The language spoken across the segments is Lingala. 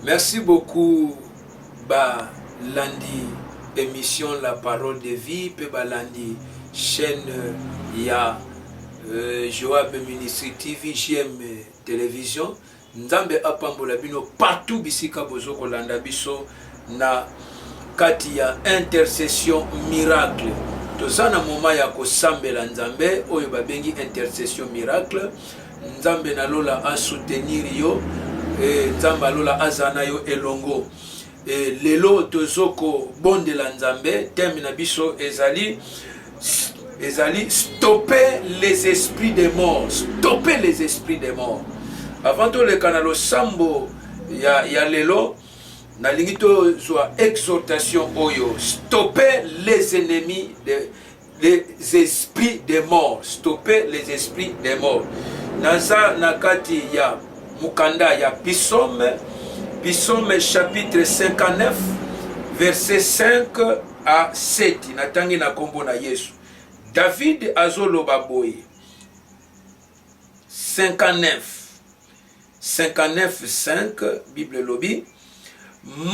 Merci beaucoup, Landi, émission La Parole de Vie, pe Landi, chaîne ya Joab Ministry TV, JM Télévision. Nzambe apambola bino partout bisika bozo kolanda biso na kati ya intercession miracle. Tozana moma ya kosambela Nzambe oyo babengi intercession miracle. Nzambe na lola a soutenir yo. Nzambe alola azana yo elongo. Lelo tozoko bondela Nzambe teme na biso ezali stopper les esprits des morts. Stopper les esprits des morts. Avant tout le canal sambo ya lelo na lingito soit exhortation oyo. Stopper les ennemis les esprits des morts. Stopper les esprits des morts. Nasa nakati ya Mukanda ya Psaume chapitre 59 verset 5 à 7. Natangi na kombo na Yesu. David azoloba boye 59 5 Bible lobby.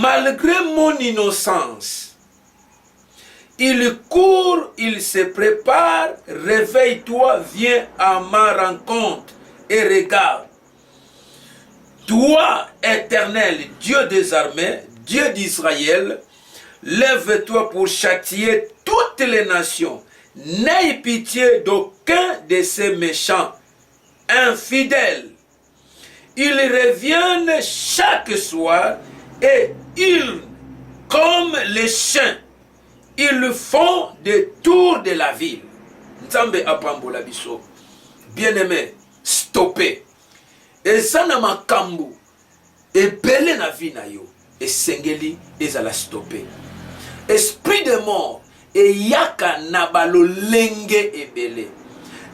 Malgré mon innocence, il court, il se prépare, réveille-toi, viens à ma rencontre et regarde. Toi, éternel, Dieu des armées, Dieu d'Israël, lève-toi pour châtier toutes les nations. N'aie pitié d'aucun de ces méchants, infidèles. Ils reviennent chaque soir et ils, comme les chiens, ils font des tours de la ville. Nzambe apambola biso. Bien-aimé, stoppez. Et ça n'a makambu. Et belé na vie na yo. Et sengeli ezala stoppé. Esprit de mort. Et yaka nabalo lenge et belé.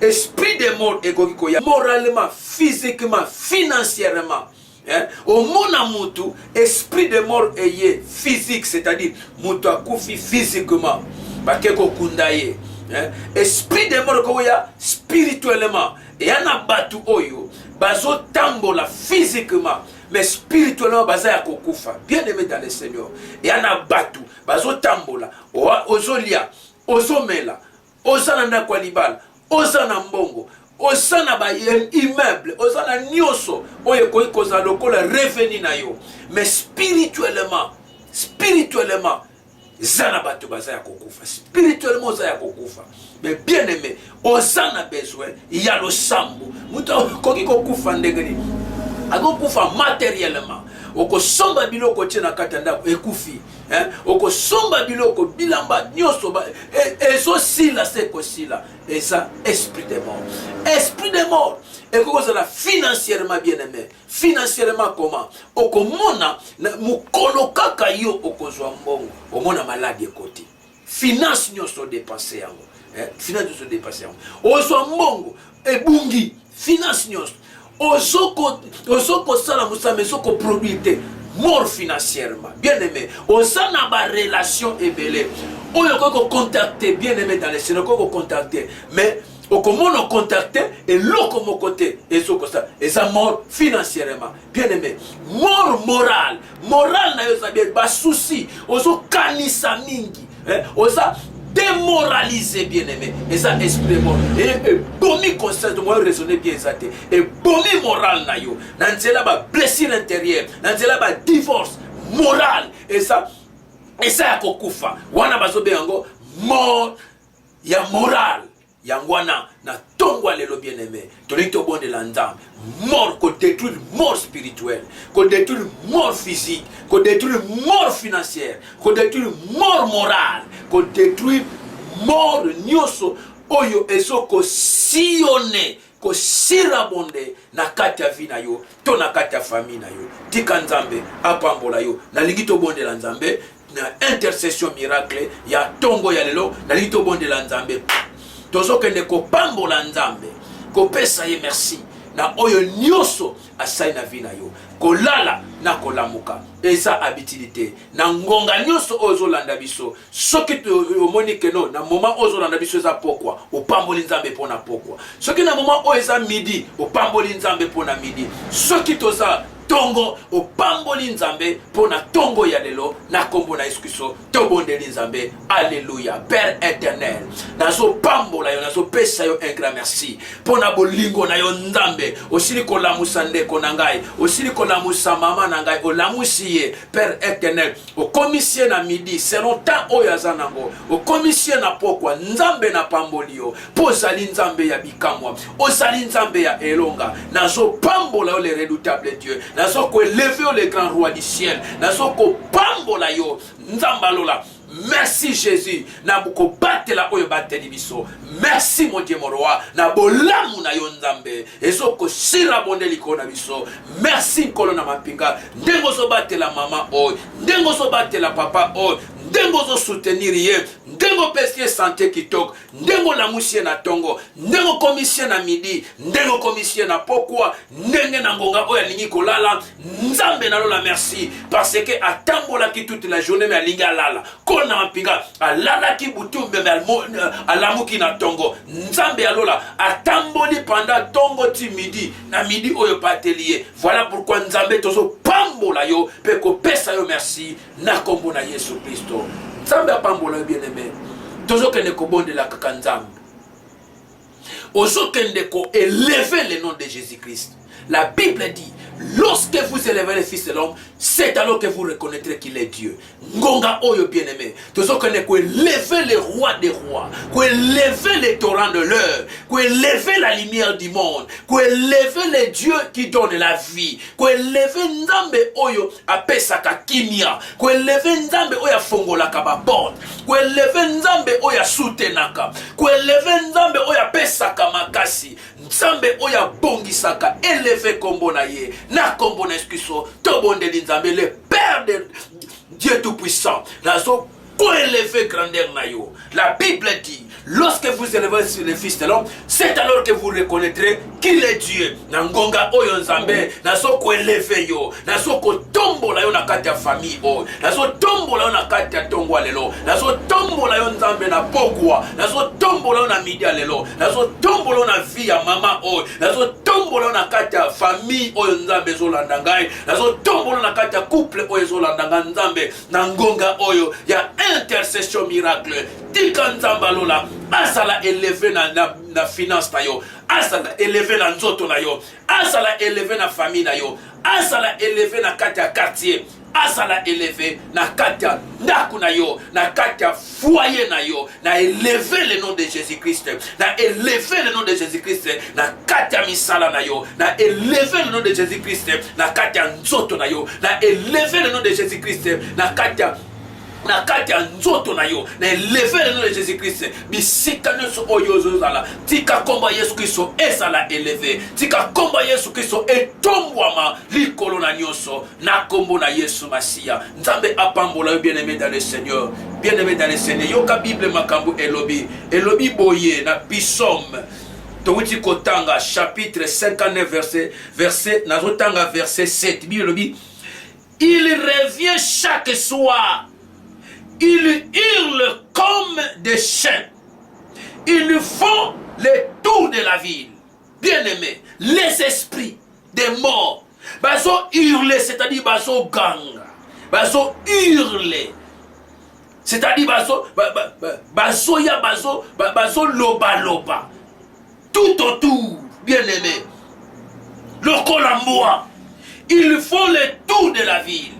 Esprit de mort ekokiko ya moralement, physiquement, financièrement. Au mona mutu, esprit de mort eye physique, c'est-à-dire mutu akufi physiquement. Bakeko kundaye. Esprit de mort koya spirituellement. Et yana batu oyo. Bazo tambola physiquement, mais spirituellement baza ya kokufa. Bien aimé dans le Seigneur. Et yana batu, bazo tambola, ozolia, ozomela, ozana kwa libala, ozana mbongo, ozana ba immeuble, ozana nyoso, oye koi koza lokola revenu na yo. Mais spirituellement, zana batu baza ya kokufa. Spirituellement za ya kokufa. Mais bien aimé, osana besoin, il y a le sambo. Muta koki kokufa ndengeni. Ako kufa matériellement. Oko somba biloko tena katanda ekufi. Oko somba biloko bilamba nyoso ba ezo sila seko sila. Et ça esprit de mort. Esprit de mort. Et comment ça financièrement bien aimé. Financièrement comment? Oko mona mukolo kaka yo oko zwa mbongo. Omona malade côté. Finance nyoso dépensé yango. Finance nyoso dépensé yango. Ozo mbongo ebungi finance nyoso. Ozoko sala musame soko produire mort financièrement. Bien aimé. Osana ba relation ebele. Oyo ko contacter bien aimé dans les Seigneur ko contacter mais okomono contacter et loko mo côté et soko ça et ça mort financièrement. Bien aimé. Mort moral na yo sabie ba souci ozo kanisa mingi. Oza démoraliser bien aimé et ça esprit mort et bomi conscience de moi raisonner bien ça et bomi moral na yo nanzela ba blessure intérieure nanzela ba divorce moral et ça ya kokufa wana bazobe yango mort ya moral yangwana na tongwa lelo bien aimé tolito bonde la ndam mort ko détruire mort spirituelle ko détruire mort physique ko détruire mort financière ko détruire mort morale ko détruire mort nyoso oyo ezoko sione ko sirabonde na kati ya vie na yo to na kati ya famille na yo tika Nzambe apambola yo na lingito bonde la Nzambe na intercession miracle ya tongo ya lelo na lingito bonde la Nzambe tozokende kopambola Nzambe kopesa ye merci na oyo nyoso asai na vie na yo kolala na kolamuka eza habitude na ngonga nyoso ozolanda biso soki omoni keno na moment ozolanda biso eza pokwa opamboli Nzambe pona pokwa soki na moment o eza midi opamboli Nzambe pona midi soki toza tongo opamboli nzambe pona tongo ya lelo na kombo na Yesu Kristo tobondeli nzambe. Alléluia. Père éternel, nazo pambola yo, nazo pesa yo un grand merci pona bolingo na yo nzambe. Osili kolamusa ndeko na ngai, osili kolamusa mama na ngai, olamusi ye Père éternel. Okomisie na midi selon temps oyo aza nango, okomisie na pokwa nzambe na pamboli yo pozali nzambe ya bikamwa, ozali nzambe ya elonga. Nazo pambola yo le redoutable Dieu, nazo ko élever yo le grand roi du ciel, nazo ko pambola yo nzamba lola. Merci Jésus na buko batela oyo bateli biso. Merci mon Dieu mon roi na bolamu na yo nzambe ezoko sira bondeli kona biso. Merci nkolo na mapinga ndengo zo batela mama oyo, ndengo zo batela papa oyo, ndengo zo soutenir ye, ndengo pesie santé kitoko, ndengo la musie na tongo, ndengo komisie na midi, ndengo komisie na pokwa, ndenge na ngonga oyo alingi kolala nzambe na lola. Merci parce que atambola ki toute la journée mais alingi alala kona mapinga alala ki butumbe alamuki na tongo nzambe alola atamboli pendant tongo ti midi na midi oyo patelier. Voilà pourquoi nzambe tozo pambola yo pe ko pesa yo merci na kombo na Yesu Kristo. Nzambe apambola yo bien-aimé, tozo kende ko bondela kaka nzambe, ozo kende ko élever le nom de Jésus-Christ. La Bible dit, lorsque vous élevez le Fils de l'homme, c'est alors que vous reconnaîtrez qu'il est Dieu. Ngonga oyo bien-aimé, tout ce qu'on est qu'on élever le roi des rois, qu'on élever les torrents de l'heure, qu'on élever la lumière du monde, qu'on élever les dieux qui donnent la vie, qu'on élever Nzambe oyo apesaka kimia, qu'on élever Nzambe oyo fongola kababord, qu'on élever Nzambe oyo soutenaka, qu'on élever Nzambe oyo apesaka makasi, Nzambe oyo bongisaka, élever kombo na ye, na kombo na Yesu tobonde Nzambe le Père de Dieu tout-puissant. Nazo ko élever grandeur na yo. La Bible dit, lorsque vous élevez sur le Fils de l'homme, c'est alors que vous reconnaîtrez qu'il est Dieu. Nangonga oyo Nzambe, nazo ko élever yo, nazo ko tombola yo na kati ya famille oyo, nazo tombola yo na kati ya tongo lelo, nazo tombola yo Nzambe na pokwa, nazo tombola yo na midi lelo, nazo tombola yo na vie ya mama oyo, nazo tombola yo na kati ya famille oyo Nzambe zolanda ngai, nazo tombola na kati ya couple oyo zolanda Nzambe, nangonga oyo ya intercession miracle. Tika Nzamba lola asala élevé na finance na yo, asala élevé na nzoto na yo, asala élevé na famille na yo, asala élevé na kati ya quartier, asala élevé na kati ya ndaku na yo, na kati ya foyer na yo, na élevé le nom de Jésus-Christ, na élevé le nom de Jésus-Christ na kati ya misala na yo, na élevé le nom de Jésus-Christ na kati ya nzoto na yo, na élevé le nom de Jésus-Christ na kati ya nzoto na yo, na élever le nom de Jésus-Christ. Bisika nyonso oyo zozala, tika komba Yesu Kristo ezala élevé, tika komba Yesu Kristo etombwama likolo na nyonso na kombo na Yesu Masia. Nzambe apambola yo bien-aimé dans le Seigneur, bien-aimé dans le Seigneur. Yoka Bible makambo elobi boye na Psaume Tawiti Kotanga chapitre 59 verset nazotanga verset 7. Bible elobi, il revient chaque soir. Ils hurlent comme des chiens. Ils font le tour de la ville. Bien-aimés, les esprits des morts, baso hurler, c'est-à-dire baso ganga, baso hurler, c'est-à-dire baso loba, tout autour, bien-aimés, le colamboa, ils font le tour de la ville.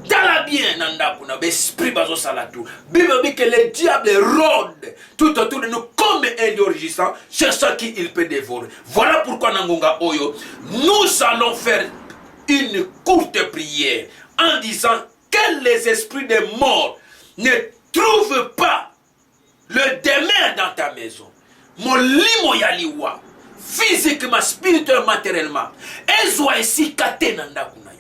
Tala bien nanda kuna esprit bazo salatu. Bible dit que le diable rôde tout autour de nous comme un lion rugissant, cherchant qui il peut dévorer. Voilà pourquoi nangonga oyo, nous allons faire une courte prière en disant que les esprits des morts ne trouvent pas le demeure dans ta maison. Molimo yaliwa physiquement, spirituellement, matériellement. Ezwa esi kate nanda kuna yo.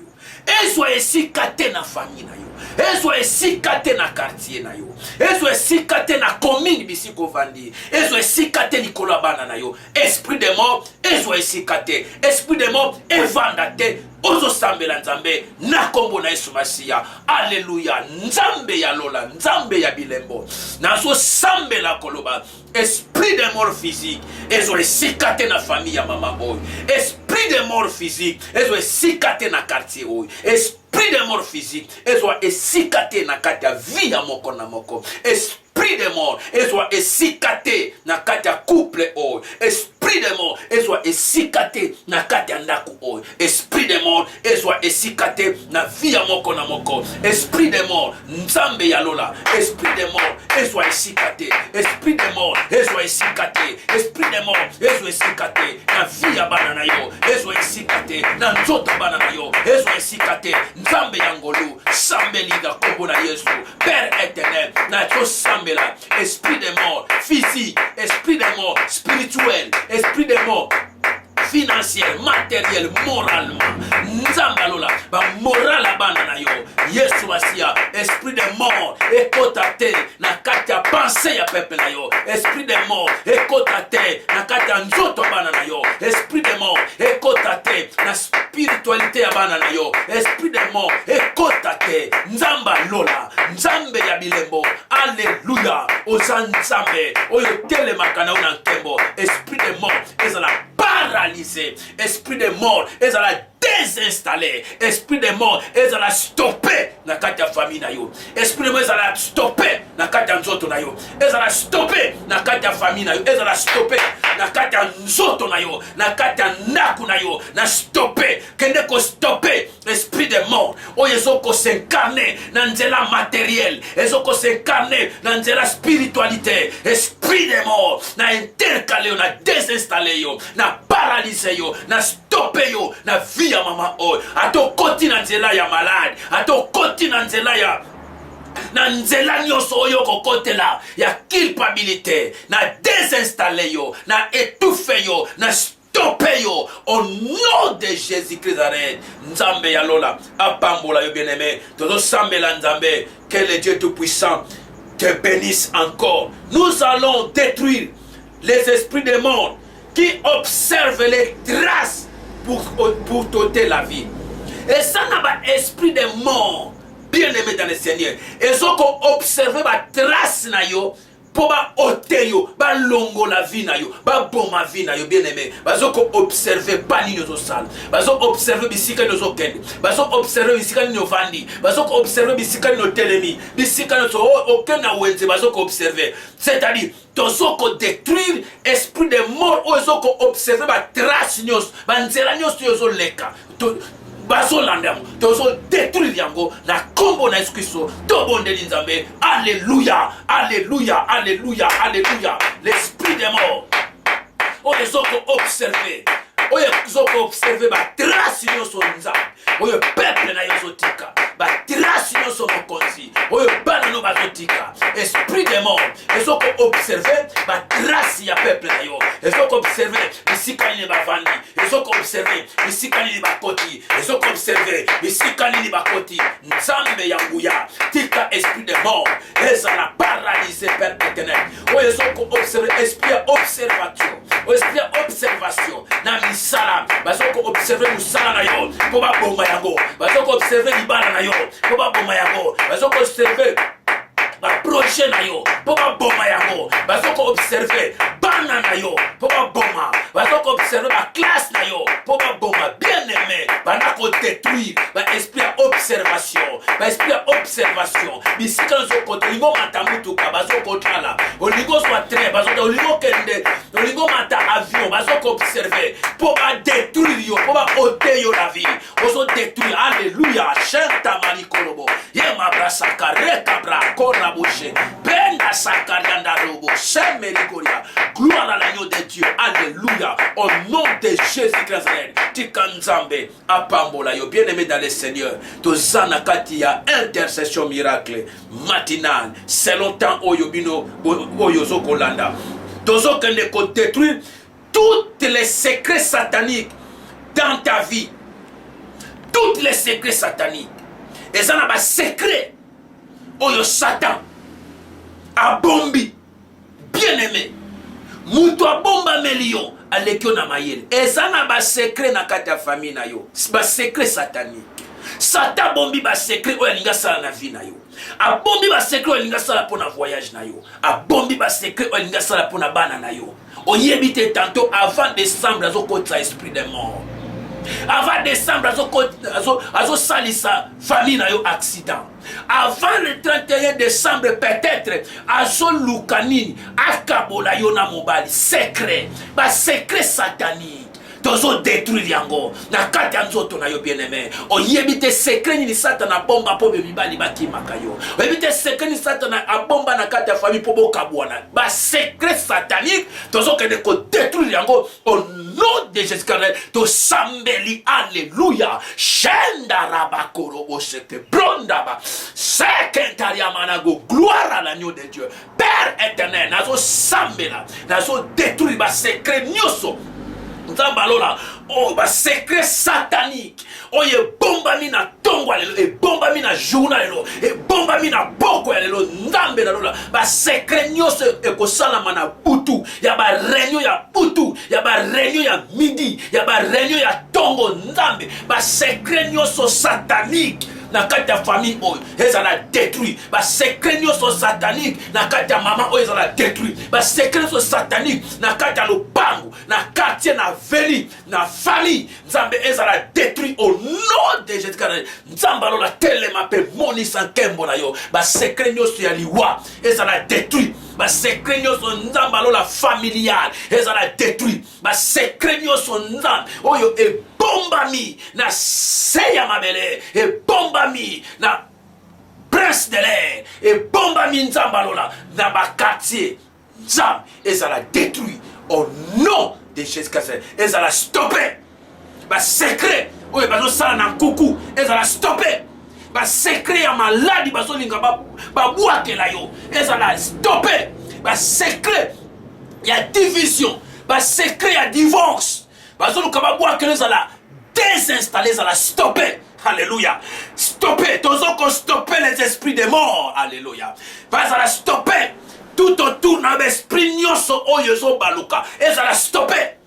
Ezwa esi kate na famille na yo. Ezwa esi kate na quartier na yo. Ezwa esi kate na commune bisiko vandi. Ezwa esi kate likolo bana na yo. Esprit de mort, ezwa esi kate. Esprit de mort, evanda te. Ozo sambela nzambe na kombo na Yesu Masia. Alléluia. Nzambe ya lola, nzambe ya bilembo. Nazo sambela koloba. Esprit de mort physique. Ezo esi kate na famille ya mama boy. Esprit esprit de mort physique ezwa esikate na quartier oyo, esprit de mort physique ezwa esikate na kati ya vie ya moko na moko, esprit de mort ezwa esikate na kati ya couple oyo, esprit de mort ezwa esikate na kati ya ndako oyo, esprit de mort ezwa esikate na vie ya moko na moko, esprit de mort nzambe ya lola, esprit de mort ezwa esikate, esprit de mort ezwa esikate, esprit de mort ezwa esikate na vie ya bana na yo, ezwa esikate na nzoto bana na yo, ezwa esikate nzambe ya ngolu, sambeliga kombo na Yesu, Père éternel, na to sambela, esprit de mort physique, esprit de mort spirituel, esprit de mort financier, matériel, moralement, nzambalola, ba moral abana na yo, Yesu Masia, esprit de mort, ekotate, na kati ya pensée ya peuple na yo, esprit de mort, ekotate, na kati ya nzoto bana na yo, esprit de mort, ekotate, na spiritualité ya bana na yo, esprit de mort, ekotate, nzambalola, nzambe ya bilembo, alléluia, oza nzambe, oyo telemaka na una nkembo, esprit de mort, ezala paralysé, esprit de mort, ils allaient désinstaller, esprit de mort, ils allaient stopper na kati ya famille na yo, esprit de mort, ils allaient stopper na kati ya nzoto na yo, ils allaient stopper na kati ya famille na yo, ils allaient stopper na kati ya nzoto na yo, na kati ya ndaku na yo, na stopper, kende ko stopper, esprit de mort, oyo ezoko s'incarner na nzela matériel, ezoko s'incarner na nzela spiritualité, esprit de mort, na intercaler yo, na désinstaller yo, na paralyser yo, na stopper yo, na vie ya mama oyo, ato koti na nzela ya malade, ato koti na nzela ya na nzela nyonso oyo kokotela ya culpabilité, na désinstaller yo, na étouffer yo, na stopper yo, au nom de Jésus-Christ d'Arrête. Nzambe ya lola, apambola yo bien-aimé, todo sambela nzambe, que le Dieu Tout-Puissant te bénisse encore. Nous allons détruire les esprits des mondes qui observent les traces pour t'ôter la vie. Et ça n'a pas esprit de mort, bien aimé dans le Seigneur. Et ça qu'on observe la trace na yo, pour ba ôter yo, ba longo la vie na yo, ba bon ma vie na yo, bien aimé. Ba ça qu'on observe pas ni nos sal, ba ça observe bisika nos okende, ba ça observe bisika ni ofandi, ba ça observe bisika ni telemi, bisika nos aucun na wenze, ba ça observe. C'est-à-dire tozo ko détruire esprit de mort ou zo ko observer ba trace nyos ba nzela nyos tozo leka to bazo landam tozo détruire yango na kombo na Yesu to bonde nzambe. Alléluia, alléluia, alléluia, alléluia. L'esprit de mort o zo ko observer, oyo zo ko observer ba trace nyos nza oyo peuple na yo tika ba trace nyos mokonzi oyo bana no bazotika. Esprit de mort, ils ont observé la trace ya peuple na yo, ils ont observé bisika ni bavandi, ils ont observé bisika ni bakoti, ils ont observé bisika ni bakoti. Nzambe ya nguya tika esprit de mort, ils ont paralysé Père éternel. Ils ont observé esprit observation, esprit observation na misala, ils ont observé musala na yo pour ba bomba yango, ils ont observé libana na yo pour ba bomba yango, ils ont observé ba projet na yo pour ba boma yango, bazoko observer bana na yo pour ba boma, bazoko observer ba classe na yo pour ba boma. Bien aimé, bana ko détruire ba esprit observation, ba esprit observation bisika zo ko lingo mata mutuka bazoko tala olingo soit très bazoko olingo kende olingo mata avion bazoko observer pour ba détruire yo, pour ba ôter yo la vie, ozo détruire. Alléluia, chanta malikolobo yema brasa kareka bra kora boucher benda sakarianda robo semerikoria. Gloire à l'agneau de Dieu. Alléluia, au nom de Jésus-Christ. Tikanzambe apambola yo bien aimé dans le Seigneur. Tozana kati ya intercession miracle matinale selon temps oyo bino oyo zokolanda. Tozo kende ko détruire tous les secrets sataniques dans ta vie. Tous les secrets sataniques. Et ça n'a pas secret oyo Satan a bombi. Bien aimé, mutu a bomba melio alekio na mayele. Et ça n'a pas secret na kati ya famille na yo. C'est pas secret satanique. Satan bombi ba secret oyo linga sala na vie na yo. A bombi ba secret oyo linga sala pour na voyage na yo. A bombi ba secret oyo linga sala pour na bana na yo. Oyebite tantôt avant décembre azo kota esprit de mort. Avant décembre, azo salisa famille na yo accident. Avant le 31 décembre, peut-être, azo lukanini, akabola yo na mobali, secret, ba secret satanique. Tozo détruire yango na kati ya nzoto na yo bien-aimé. Oyebite secret ni satana bomba po bebibali bakimaka yo. Oyebite secret ni satana abomba na kati ya famille po bokabwana. Ba secret satanique tozo kende ko détruire yango au nom de Jésus-Christ. To sambeli alléluia. Shenda rabakoro osete brondaba. Sekentaria manago gloire à l'agneau de Dieu. Père éternel, nazo sambela, nazo détruire ba secret nyoso. Nzambalola, oh, ba secret satanique. Oh, ye bomba mi na tongwa lelo, e bomba mi na jouna lelo, e bomba mi na boko lelo, nzambe na lola. Ba secret nyose e kosala mana butu, ya ba réunion ya butu, ya ba réunion ya midi, ya ba réunion ya tongo nzambe. Ba secret nyose satanique. Na kati ya famille oyo ezala détruit. Ba secret nyonso satanique na kati ya maman oyo ezala détruit. Ba secret nyonso satanique na kati ya lopango, na quartier, na veli, na famille, nzambe ezala détruit au nom de Jésus-Christ. Nzambe alola telema pe monisa nkembo na yo. Ba secret nyonso ya liwa ezala détruit. Ba secret nyonso nzambe alola familial ezala détruit. Ba secret nyonso nzambe oyo e bomba mi na seya mabele, e bomba mi na prince de l'air, e bomba mi nzambalola na ba quartier, nzambe ezala détruit au nom de Jésus-Christ. Ezala stoppé. Ba secret oyo bazo sala na kuku ezala stoppé. Ba secret ya maladi bazo linga ba buakela yo ezala stoppé. Ba secret ya division, ba secret ya divorce bazo luka ba buakela ezala désinstallé, ezala stoppé. Alléluia. Stopper. Tozo ko stopper les esprits des morts. Alléluia. Ezala stoppé. Tout autour na esprit nyonso oyo zo baluka ezala stoppé.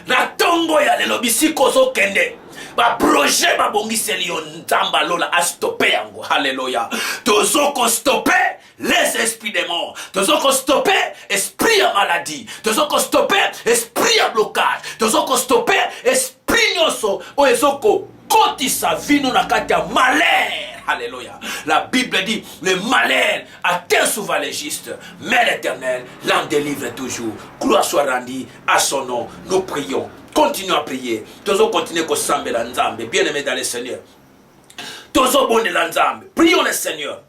Na tongo ya lelo bisiko zo kende. Ba projet ba bongiseli yo nzamba lola a stoppé yango. Alléluia. Tozo ko stopper les esprits des morts. Tozo ko stopper esprit ya maladie. Tozo ko stopper esprit ya blocage. Tozo ko stopper esprit nyonso oyo zo ko kotisa vino na kati ya malheur. Alléluia. La Bible dit, le malheur atteint souvent les justes, mais l'Éternel l'en délivre toujours. Gloire soit rendue à son nom. Nous prions. Continuons à prier. Toujours continuer à s'amber la nzambe. Bien-aimé dans le Seigneur. Toujours bon de la nzambe. Prions le Seigneur.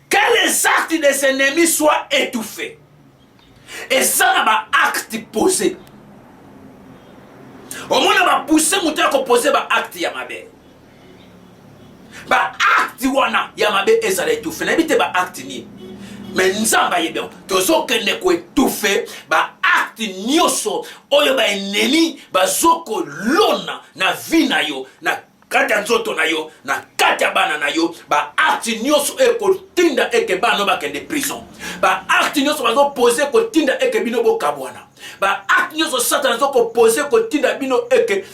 Que les actes des ennemis soient étouffés. Et ça n'a pas acte posé. Au moins, on va pousser mon temps à poser un acte yamabe. Ba acte wana yamabe ezala étouffé. N'habite ba acte ni. Mais nzamba yebe. Tozo kende ko étouffé. Ba acte nyoso. Oyo ba ennemi. Ba zoko lona na vina yo. Na kati ya nzoto na yo. Na kati ya bana na yo. Ba acte nyoso eko tinda eke bano ba kende prison. Ba acte nyoso ba zo pose ko tinda eke bino bo kabwana. Ba acte nyoso satana zo ko pose ko tinda bino eke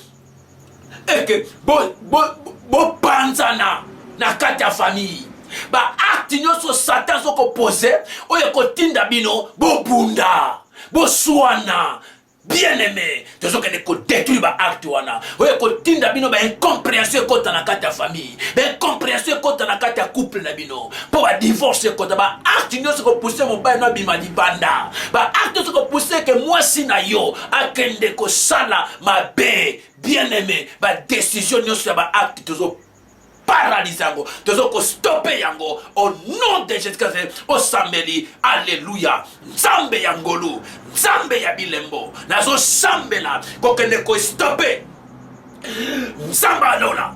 bo panzana na kati ya famille. Ba acte nyoso satan zo ko pose oyo ko tinda bino bo bunda bo suana. Bien-aimé, tu as que détruire ba acte wana. Oyo ko tinda bino ba incompréhension kota na kati ya famille. Ba incompréhension kota na kati ya couple na bino. Po ba divorce kota ba acte nyoso ko pousser mon ba na bima di banda. Ba acte nyoso ko pousser que moi si na yo akende ko sala ma be. Bien-aimé, ba décision nyoso ba acte tozo paralyser yango, tozo ko stopper yango au nom de Jésus-Christ. O sambeli, alléluia. Nzambe yangolu, nzambe ya bilembo. Nazo sambela ko kende ko stopper. Nzamba lola.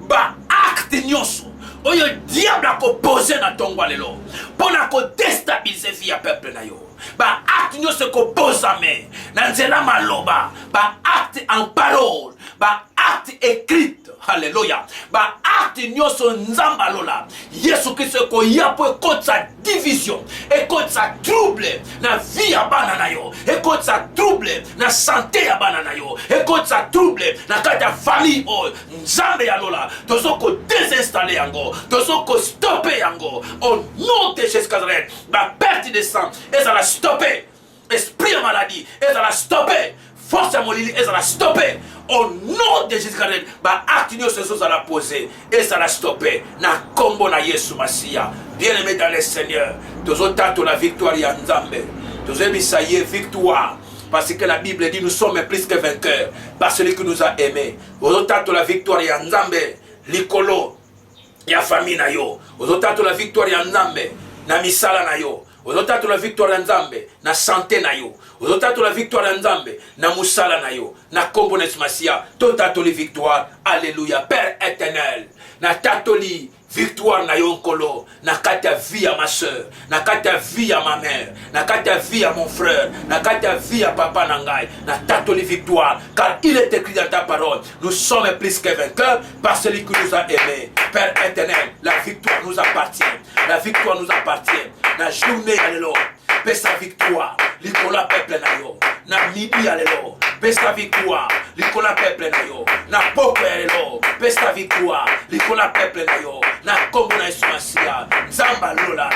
Ba acte nyonso oyo diable a ko poser na tongwa lelo. Pona ko déstabiliser vie ya peuple na yo. Ba acte nyonso ko posame na nzela maloba. Ba acte en parole. Ba acte écrite. Alléluia. Ba acte nyoso nzamba lola. Yesu Christ ko yapo ekotsa division, ekotsa trouble na vie ya bana na yo, ekotsa trouble na santé ya bana na yo, ekotsa trouble na kati ya famille o nzambe ya lola. Tozo ko désinstaller yango, tozo ko stopper yango au nom de Jésus-Christ. Ba perte de sang ezala stopper. Esprit ya maladie ezala stopper. force à molili et ça l'a stoppé au nom de Jésus-Christ. Bah acte nous ce ça l'a posé et ça l'a stoppé na combo na Yesu Masia. Bien-aimé dans le Seigneur, tous autres la victoire ya Nzambe. Tous amis ça y est victoire. Parce que la Bible dit nous sommes plus que vainqueurs par celui qui nous a aimés. Aux autres la victoire ya Nzambe, likolo ya famille na yo. Aux autres la victoire ya Nzambe na misala na yo. Aux autres la victoire ya Nzambe na santé na yo. Aux autres la victoire ya Nzambe na musala na yo. Na kombo na Masia, totatoli victoire. Alléluia. Père éternel, na tatoli victoire na yo nkolo, na kata vie à ma soeur, na kata vie à ma mère, na kata vie à mon frère, na kata vie à papa nangai, na tatoli victoire, car il est écrit dans ta parole, nous sommes plus que vainqueurs par celui qui nous a aimés. Père éternel, la victoire nous appartient, la victoire nous appartient. Na journée alléluia, paix sa victoire, l'ikola peuple na yo, na midi alléluia, paix sa victoire, l'ikola peuple na yo, na poko alléluia, paix sa victoire, l'ikola peuple na yo. Na kombo na Yesu Masia Nzamba lola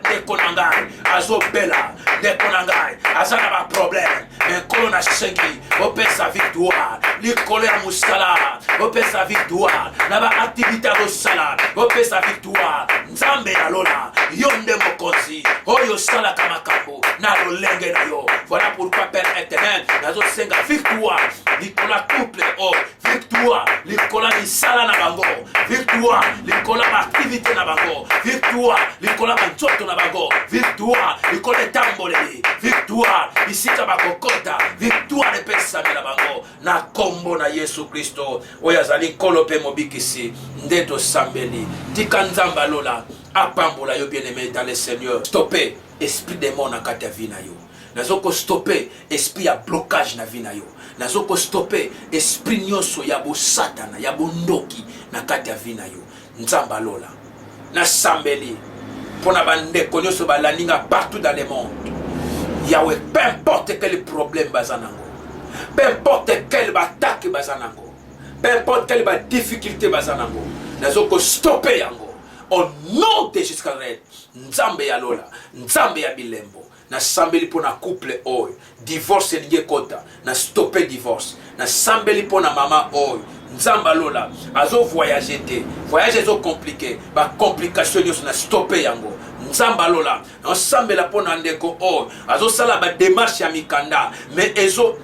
ndeko nangai azobela ndeko nangai azana ba problème nkolo na shengi opesa victoire likolo ya musala opesa victoire na ba activité osala opesa victoire Nzambe ya lola yonde mokonzi oyo sala kama kambo na lolenge na yo. Voilà pourquoi Père éternel nazo senga victoire likolo couple oh victoire likolo misala na bango victoire likolo activité na bango victoire likolo banchoto na bango victoire likolo tamboleli victoire isika bakokota victoire de pesa na bango na kombo na Yesu Kristo oyo azali nkolo pe mobikisi ndeto sambeli tika Nzamba lola apambola yo bien-aimé dans le Seigneur. Stopper esprit démon na kati ya vie na yo. Nazoko stopper esprit ya blocage na vie na yo. Nazoko stopper esprit nyonso ya bo satana ya bondoki na kati ya vie na yo. Nzamba lola na sambeli pona bandeko nyonso balaninga partout dans le monde. Yahweh, peu importe quel problème bazanango, peu importe quelle attaque bazanango, peu importe quelle difficulté bazanango, nazoko stopper yango au nom de Jésus-Christ. Nzambe ya lola, Nzambe ya bilembo. Na sambeli pona couple oy, divorce liye kota, na stopper divorce. Na sambeli pona mama oy, Nzamba lola, azo voyager te, voyage zo compliqué, ba complication yo na stopper yango. Nzamba lola, na sambela pona ndeko oy, azo sala ba démarche ya mikanda, mais ezo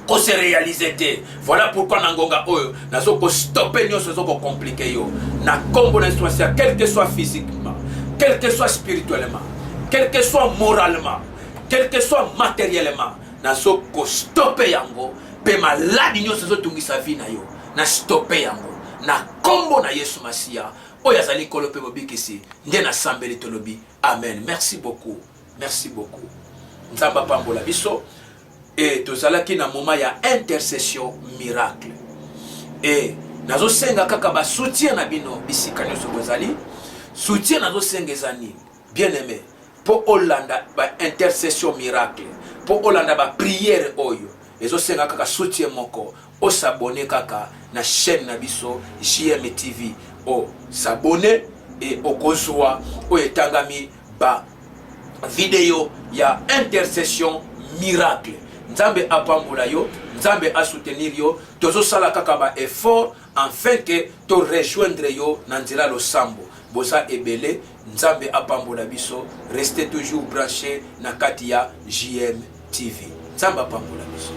ko se réaliser te. Voilà pourquoi nangonga oyo nazo ko stopper nyonso zo ko compliqué yo. Na kombo na situation, quel que soit physiquement, quel que soit spirituellement, quel que soit moralement, quel que soit matériellement, nazo ko stopper yango pe maladi nyonso zo tungisa vie na yo. Na stopper yango na kombo na Yesu Masia oyo azali kolo pe bobikisi nde na sambeli tolobi amen. Merci beaucoup, merci beaucoup. Nzamba pambola biso et tozalaki na moment ya intercession miracle et nazo senga kaka ba soutien na bino bisika nyonso bozali soutien nazo senga ezani bien aimé po Olanda ba intercession miracle po Olanda ba prière oyo ezo senga kaka soutien moko o s'abonner kaka na chaîne na biso JM TV o s'abonner et o kozwa o etangami ba vidéo ya intercession miracle. Nzambe apambola yo, Nzambe a soutenir yo, tozo sala kaka ba effort afin que to rejoindre yo nanzela lo sambo. Boza ebele, Nzambe apambola biso, restez toujours branchés na kati ya JM TV. Nzambe apambola biso.